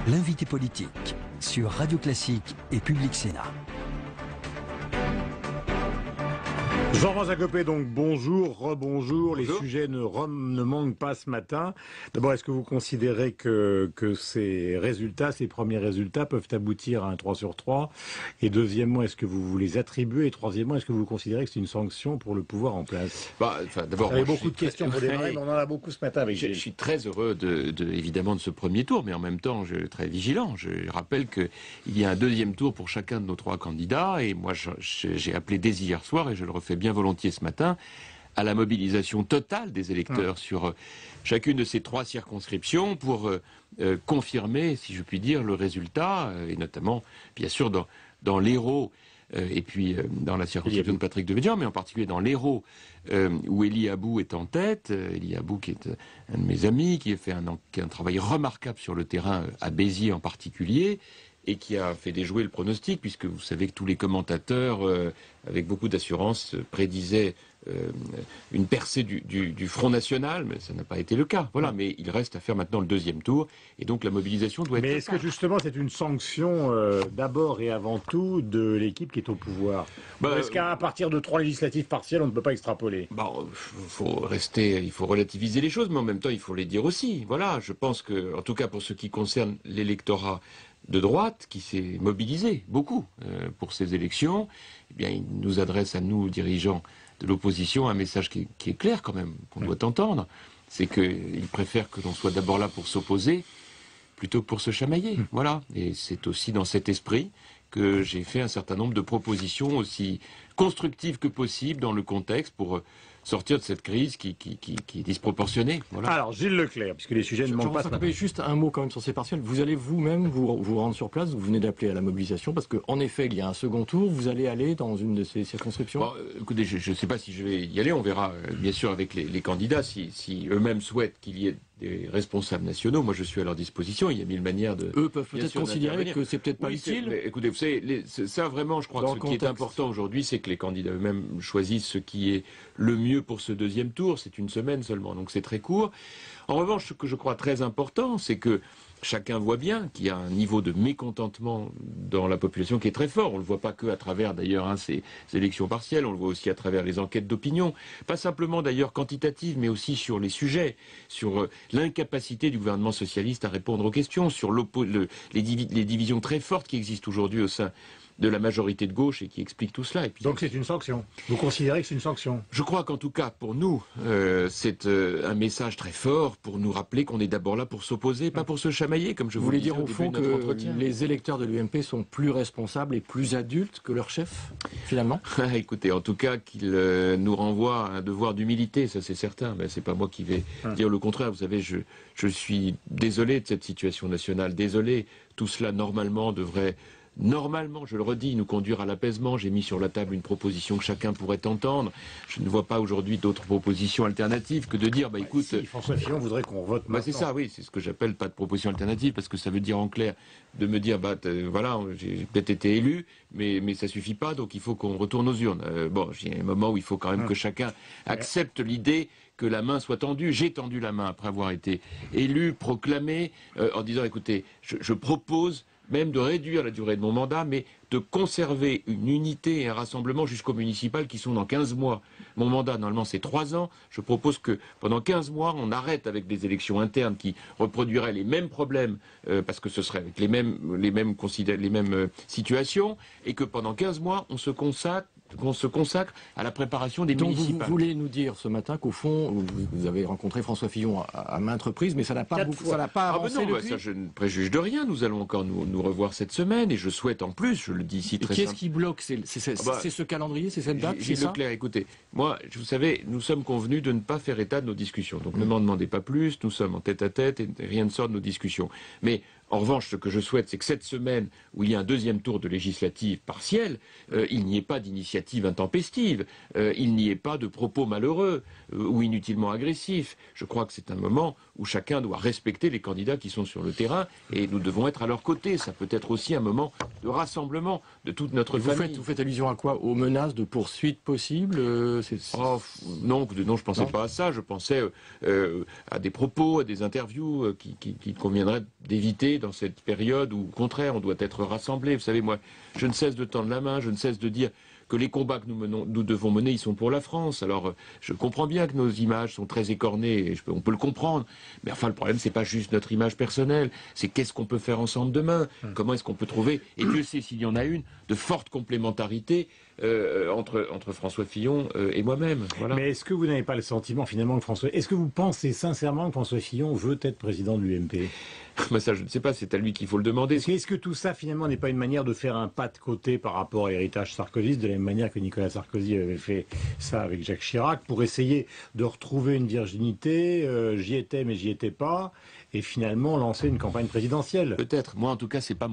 L'invité politique sur Radio Classique et Public Sénat. Jean-François Copé, donc bonjour, rebonjour. Les Bonjour. sujets ne manquent pas ce matin. D'abord, est-ce que vous considérez que ces résultats, ces premiers résultats peuvent aboutir à un 3 sur 3? Et deuxièmement, est-ce que vous les attribuez? Et troisièvement, est-ce que vous considérez que c'est une sanction pour le pouvoir en place? D'abord, Vous avez beaucoup de questions pour démarrer, mais on en a beaucoup ce matin avec Je Gilles. suis très heureux évidemment de ce premier tour, mais en même temps, je suis très vigilant. Je rappelle qu'il y a un deuxième tour pour chacun de nos trois candidats, et moi, j'ai appelé dès hier soir, et je le refais bien volontiers ce matin, à la mobilisation totale des électeurs sur chacune de ces trois circonscriptions pour confirmer, si je puis dire, le résultat, et notamment, bien sûr, dans l'Hérault, et puis dans la circonscription de Patrick Devedjian, mais en particulier dans l'Hérault, où Élie Aboud est en tête. Élie Aboud, qui est un de mes amis, qui a fait un travail remarquable sur le terrain, à Béziers en particulier, et qui a fait déjouer le pronostic, puisque vous savez que tous les commentateurs, avec beaucoup d'assurance, prédisaient une percée du Front National, mais ça n'a pas été le cas. Voilà, mais il reste à faire maintenant le deuxième tour, et donc la mobilisation doit être... Mais est-ce que justement c'est une sanction d'abord et avant tout de l'équipe qui est au pouvoir? Est-ce qu'à partir de 3 législatives partielles, on ne peut pas extrapoler? Il faut relativiser les choses, mais en même temps, il faut les dire aussi. Voilà, je pense que, en tout cas pour ce qui concerne l'électorat de droite, qui s'est mobilisé beaucoup pour ces élections, eh bien, il nous adresse à nous, dirigeants de l'opposition, un message qui est clair quand même, qu'on doit entendre. C'est qu'il préfère que l'on soit d'abord là pour s'opposer, plutôt que pour se chamailler. Voilà. Et c'est aussi dans cet esprit que j'ai fait un certain nombre de propositions aussi constructives que possible dans le contexte pour sortir de cette crise qui est disproportionnée. Voilà. Alors, Gilles Leclerc, puisque les sujets ne manquent pas. Juste un mot quand même sur ces partiels. Vous allez vous-même vous rendre sur place, vous venez d'appeler à la mobilisation, parce qu'en effet, il y a un second tour, vous allez aller dans une de ces circonscriptions? Écoutez, je ne sais pas si je vais y aller, on verra bien sûr avec les candidats, si eux-mêmes souhaitent qu'il y ait des responsables nationaux. Moi, je suis à leur disposition, il y a mille manières de... Eux peuvent peut-être considérer que c'est peut-être pas utile. Mais écoutez, vous savez, ça vraiment, je crois que ce qui est important aujourd'hui, c'est que les candidats eux-mêmes choisissent ce qui est le mieux pour ce deuxième tour. C'est une semaine seulement, donc c'est très court. En revanche, ce que je crois très important, c'est que chacun voit bien qu'il y a un niveau de mécontentement dans la population qui est très fort. On ne le voit pas que à travers d'ailleurs ces élections partielles, on le voit aussi à travers les enquêtes d'opinion. Pas simplement d'ailleurs quantitatives, mais aussi sur les sujets, sur l'incapacité du gouvernement socialiste à répondre aux questions, sur les divisions très fortes qui existent aujourd'hui au sein de la majorité de gauche et qui explique tout cela. Et puis, donc c'est une sanction. Vous considérez que c'est une sanction? Je crois qu'en tout cas, pour nous, c'est un message très fort pour nous rappeler qu'on est d'abord là pour s'opposer, pas pour se chamailler, comme je vous le disais dire au fond que les électeurs de l'UMP sont plus responsables et plus adultes que leur chef, finalement? Écoutez, en tout cas, qu'ils nous renvoient à un devoir d'humilité, ça c'est certain. Mais c'est pas moi qui vais dire le contraire. Vous savez, je suis désolé de cette situation nationale, désolé. Tout cela, normalement, devrait... Normalement, je le redis, nous conduire à l'apaisement. J'ai mis sur la table une proposition que chacun pourrait entendre. Je ne vois pas aujourd'hui d'autres propositions alternatives que de dire, écoute... Si François Fillon voudrait qu'on vote maintenant. C'est ça, oui, c'est ce que j'appelle pas de proposition alternative, parce que ça veut dire en clair de me dire, voilà, j'ai peut-être été élu, mais ça suffit pas, donc il faut qu'on retourne aux urnes. J'ai un moment où il faut quand même que chacun accepte l'idée que la main soit tendue. J'ai tendu la main après avoir été élu, proclamé, en disant, écoutez, je propose même de réduire la durée de mon mandat, mais de conserver une unité et un rassemblement jusqu'au municipal qui sont dans 15 mois. Mon mandat, normalement, c'est 3 ans. Je propose que pendant 15 mois, on arrête avec des élections internes qui reproduiraient les mêmes problèmes, parce que ce serait avec les mêmes situations, et que pendant 15 mois, on se consacre à la préparation des municipales. Donc vous voulez nous dire ce matin qu'au fond, vous avez rencontré François Fillon à maintes reprises, mais ça n'a pas avancé depuis. Ça, je ne préjuge de rien. Nous allons encore nous revoir cette semaine, et je souhaite en plus, je le dis ici très simplement. Qu'est-ce qui bloque? C'est ce calendrier, c'est cette date? Gilles Leclerc, écoutez, moi, vous savez, nous sommes convenus de ne pas faire état de nos discussions. Donc ne m'en demandez pas plus, nous sommes en tête-à-tête et rien ne sort de nos discussions. Mais en revanche, ce que je souhaite, c'est que cette semaine, où il y a un deuxième tour de législative partielle, il n'y ait pas d'initiative intempestive, il n'y ait pas de propos malheureux ou inutilement agressifs. Je crois que c'est un moment où chacun doit respecter les candidats qui sont sur le terrain et nous devons être à leur côté. Ça peut être aussi un moment de rassemblement de toute notre famille. Vous faites allusion à quoi? Aux menaces de poursuite possibles? Non, je pensais pas à ça. Je pensais à des propos, à des interviews qu'il conviendrait d'éviter dans cette période où, au contraire, on doit être rassemblés. Vous savez, moi, je ne cesse de tendre la main, je ne cesse de dire que les combats que nous devons mener, ils sont pour la France. Alors, je comprends bien que nos images sont très écornées, et on peut le comprendre. Mais enfin, le problème, c'est pas juste notre image personnelle, c'est qu'est-ce qu'on peut faire ensemble demain. Comment est-ce qu'on peut trouver, et Dieu sait s'il y en a une, de forte complémentarité entre François Fillon et moi-même. Voilà. Mais est-ce que vous n'avez pas le sentiment, finalement, que est-ce que vous pensez sincèrement que François Fillon veut être président de l'UMP? Mais ça, je ne sais pas, c'est à lui qu'il faut le demander. Est-ce que tout ça, finalement, n'est pas une manière de faire un pas de côté par rapport à l'héritage sarkozyste, de la même manière que Nicolas Sarkozy avait fait ça avec Jacques Chirac, pour essayer de retrouver une virginité, j'y étais mais j'y étais pas, et finalement lancer une campagne présidentielle? Peut-être. Moi, en tout cas, c'est pas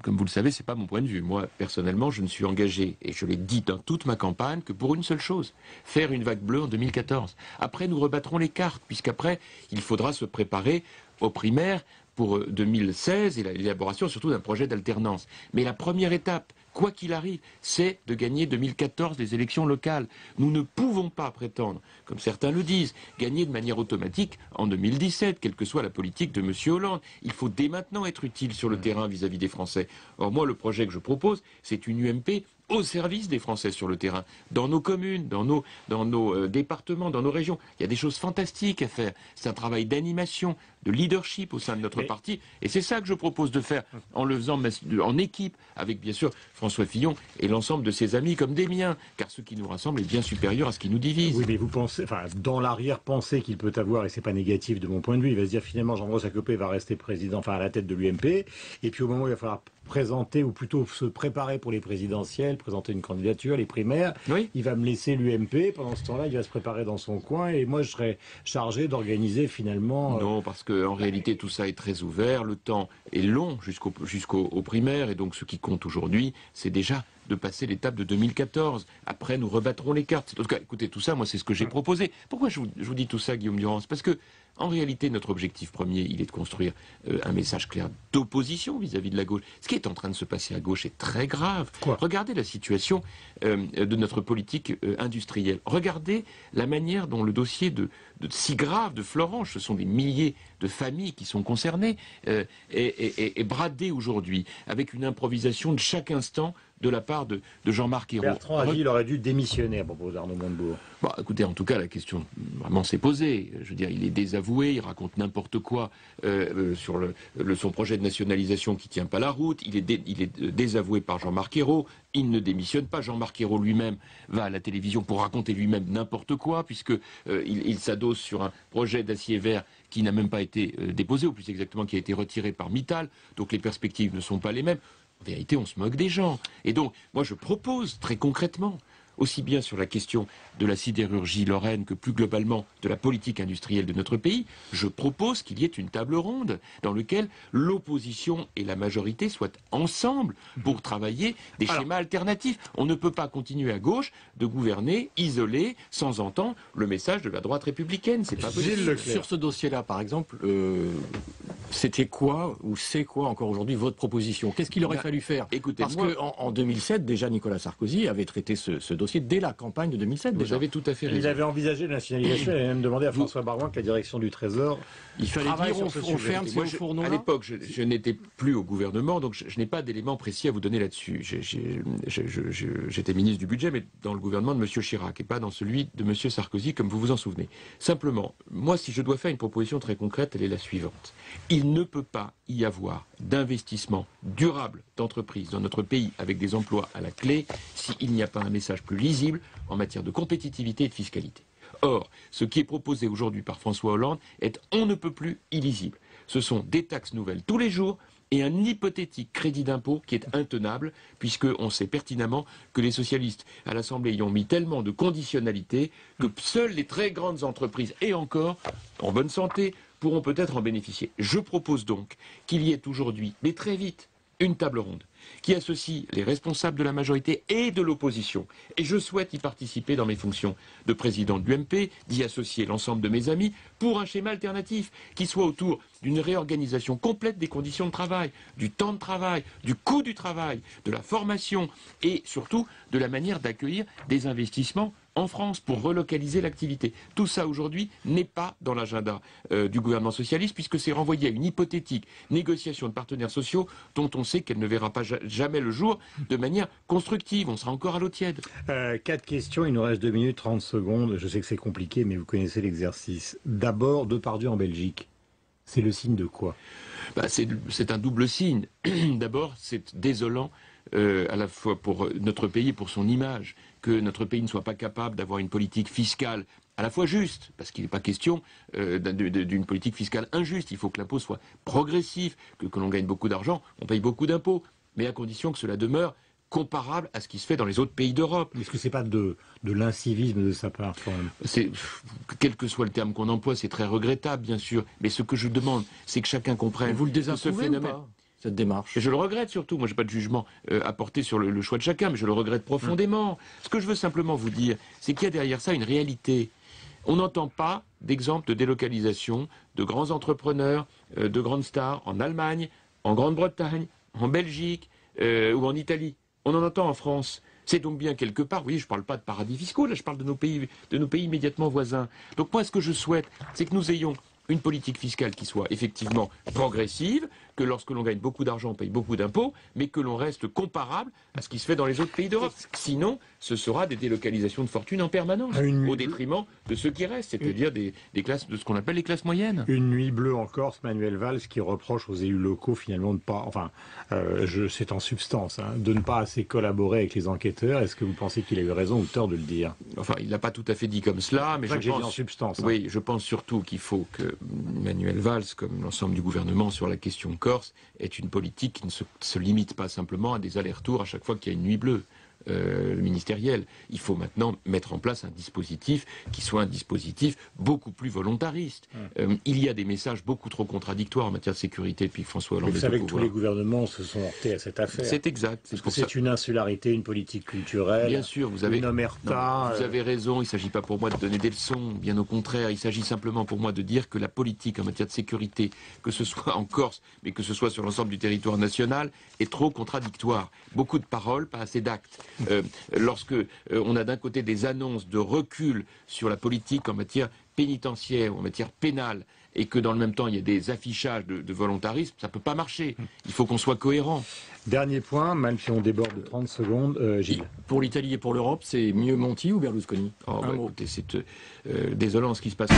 comme vous le savez, c'est pas mon point de vue. Moi, personnellement, je ne suis engagé, et je l'ai dit dans toute ma campagne, que pour une seule chose, faire une vague bleue en 2014. Après, nous rebattrons les cartes, puisqu'après, il faudra se préparer aux primaires pour 2016 et l'élaboration surtout d'un projet d'alternance. Mais la première étape, quoi qu'il arrive, c'est de gagner 2014 les élections locales. Nous ne pouvons pas prétendre, comme certains le disent, gagner de manière automatique en 2017, quelle que soit la politique de M. Hollande. Il faut dès maintenant être utile sur le terrain vis-à-vis des Français. Or moi, le projet que je propose, c'est une UMP au service des Français sur le terrain, dans nos communes, dans nos départements, dans nos régions. Il y a des choses fantastiques à faire. C'est un travail d'animation, de leadership au sein de notre parti. Et c'est ça que je propose de faire en le faisant en équipe, avec bien sûr François Fillon et l'ensemble de ses amis comme des miens. Car ce qui nous rassemble est bien supérieur à ce qui nous divise. Oui, mais vous pensez, enfin, dans l'arrière-pensée qu'il peut avoir, et c'est pas négatif de mon point de vue, il va se dire finalement Jean-François Sacopé va rester président, enfin à la tête de l'UMP, et puis au moment où il va falloir présenter, ou plutôt se préparer pour les présidentielles, présenter une candidature, les primaires, oui. Il va me laisser l'UMP, pendant ce temps-là, il va se préparer dans son coin, et moi je serai chargé d'organiser finalement... Non, parce qu'en réalité tout ça est très ouvert, le temps est long jusqu'aux primaires, et donc ce qui compte aujourd'hui, c'est déjà de passer l'étape de 2014. Après, nous rebattrons les cartes. En tout cas, écoutez, tout ça, moi, c'est ce que j'ai proposé. Pourquoi je vous dis tout ça, Guillaume Durand? Parce que, en réalité, notre objectif premier, il est de construire un message clair d'opposition vis-à-vis de la gauche. Ce qui est en train de se passer à gauche est très grave. Regardez la situation de notre politique industrielle. Regardez la manière dont le dossier si grave de Florange, ce sont des milliers de familles qui sont concernées, est bradé aujourd'hui, avec une improvisation de chaque instant de la part de Jean-Marc Ayrault. Bertrand Agile aurait dû démissionner à propos d'Arnaud Montebourg. Bon, écoutez, en tout cas, la question vraiment s'est posée. Je veux dire, il est désavoué, il raconte n'importe quoi sur son projet de nationalisation qui tient pas la route. Il est désavoué par Jean-Marc Ayrault. Il ne démissionne pas. Jean-Marc Ayrault lui-même va à la télévision pour raconter lui-même n'importe quoi, puisque il s'adosse sur un projet d'acier vert qui n'a même pas été déposé, ou plus exactement qui a été retiré par Mittal. Donc les perspectives ne sont pas les mêmes. En vérité, on se moque des gens. Et donc, moi, je propose très concrètement, aussi bien sur la question de la sidérurgie lorraine que plus globalement de la politique industrielle de notre pays, je propose qu'il y ait une table ronde dans laquelle l'opposition et la majorité soient ensemble pour travailler des schémas alternatifs. On ne peut pas continuer à gauche de gouverner isolé, sans entendre le message de la droite républicaine. C'est pas possible. Sur ce dossier-là, par exemple, c'était quoi, ou c'est quoi encore aujourd'hui votre proposition? Qu'est-ce qu'il aurait fallu faire? Écoutez, parce qu'en 2007, déjà Nicolas Sarkozy avait traité ce dossier dès la campagne de 2007. Vous avez tout à fait raison. Il avait envisagé la nationalisation, il avait même demandé à François Baroin que la direction du Trésor... Il fallait dire on ferme ces fourneaux. À l'époque, je n'étais plus au gouvernement, donc je n'ai pas d'éléments précis à vous donner là-dessus. J'étais ministre du budget, mais dans le gouvernement de M. Chirac, et pas dans celui de M. Sarkozy, comme vous vous en souvenez. Simplement, moi, si je dois faire une proposition très concrète, elle est la suivante. Il ne peut pas y avoir d'investissement durable d'entreprise dans notre pays avec des emplois à la clé s'il n'y a pas un message plus lisible en matière de compétitivité et de fiscalité. Or, ce qui est proposé aujourd'hui par François Hollande est on ne peut plus illisible. Ce sont des taxes nouvelles tous les jours et un hypothétique crédit d'impôt qui est intenable, puisqu'on sait pertinemment que les socialistes à l'Assemblée y ont mis tellement de conditionnalités que seules les très grandes entreprises, et encore en bonne santé, pourront peut-être en bénéficier. Je propose donc qu'il y ait aujourd'hui, mais très vite, une table ronde qui associe les responsables de la majorité et de l'opposition. Et je souhaite y participer dans mes fonctions de président de l'UMP, d'y associer l'ensemble de mes amis pour un schéma alternatif qui soit autour d'une réorganisation complète des conditions de travail, du temps de travail, du coût du travail, de la formation et surtout de la manière d'accueillir des investissements en France pour relocaliser l'activité. Tout ça aujourd'hui n'est pas dans l'agenda du gouvernement socialiste puisque c'est renvoyé à une hypothétique négociation de partenaires sociaux dont on sait qu'elle ne verra pas jamais le jour de manière constructive. On sera encore à l'eau tiède. 4 questions, il nous reste 2 minutes 30 secondes. Je sais que c'est compliqué, mais vous connaissez l'exercice. D'abord, Depardieu en Belgique. C'est le signe de quoi? C'est un double signe. D'abord, c'est désolant à la fois pour notre pays et pour son image, que notre pays ne soit pas capable d'avoir une politique fiscale à la fois juste, parce qu'il n'est pas question d'une politique fiscale injuste. Il faut que l'impôt soit progressif, que l'on gagne beaucoup d'argent, on paye beaucoup d'impôts, mais à condition que cela demeure comparable à ce qui se fait dans les autres pays d'Europe. Est-ce que c'est pas de l'incivisme de sa part quand même? Quel que soit le terme qu'on emploie, c'est très regrettable, bien sûr. Mais ce que je demande, c'est que chacun comprenne vous le que ce désapprouvez phénomène. ou pas, cette démarche? Et je le regrette surtout. Moi, je n'ai pas de jugement à porter sur le choix de chacun, mais je le regrette profondément. Ce que je veux simplement vous dire, c'est qu'il y a derrière ça une réalité. On n'entend pas d'exemple de délocalisation de grands entrepreneurs, de grandes stars en Allemagne, en Grande-Bretagne, en Belgique ou en Italie. On en entend en France. C'est donc bien quelque part, oui, je ne parle pas de paradis fiscaux, là je parle de nos pays immédiatement voisins. Donc moi, ce que je souhaite, c'est que nous ayons une politique fiscale qui soit effectivement progressive, que lorsque l'on gagne beaucoup d'argent, on paye beaucoup d'impôts, mais que l'on reste comparable à ce qui se fait dans les autres pays d'Europe. Sinon, ce sera des délocalisations de fortune en permanence, au détriment de ceux qui restent, c'est-à-dire des classes, de ce qu'on appelle les classes moyennes. Une nuit bleue en Corse, Manuel Valls qui reproche aux élus locaux finalement de pas, c'est en substance, de ne pas assez collaborer avec les enquêteurs. Est-ce que vous pensez qu'il a eu raison ou tort de le dire? Enfin, il n'a pas tout à fait dit comme cela, mais je pense en substance. Oui, je pense surtout qu'il faut que Manuel Valls, comme l'ensemble du gouvernement sur la question Corse, ait une politique qui ne se limite pas simplement à des allers-retours à chaque fois qu'il y a une nuit bleue. Ministériel. Il faut maintenant mettre en place un dispositif qui soit un dispositif beaucoup plus volontariste. Il y a des messages beaucoup trop contradictoires en matière de sécurité depuis que François Hollande est au pouvoir. Vous savez que tous les gouvernements se sont heurtés à cette affaire. C'est exact. Parce que c'est une insularité, une politique culturelle. Bien sûr, vous avez une omerta. Vous avez raison. Il ne s'agit pas pour moi de donner des leçons. Bien au contraire, il s'agit simplement pour moi de dire que la politique en matière de sécurité, que ce soit en Corse, mais que ce soit sur l'ensemble du territoire national, est trop contradictoire. Beaucoup de paroles, pas assez d'actes. Lorsque on a d'un côté des annonces de recul sur la politique en matière pénitentiaire ou en matière pénale, et que dans le même temps il y a des affichages de volontarisme, ça ne peut pas marcher. Il faut qu'on soit cohérent. Dernier point, même si on déborde de 30 secondes, Gilles. Pour l'Italie et pour l'Europe, c'est mieux Monti ou Berlusconi? Écoutez, c'est désolant ce qui se passe.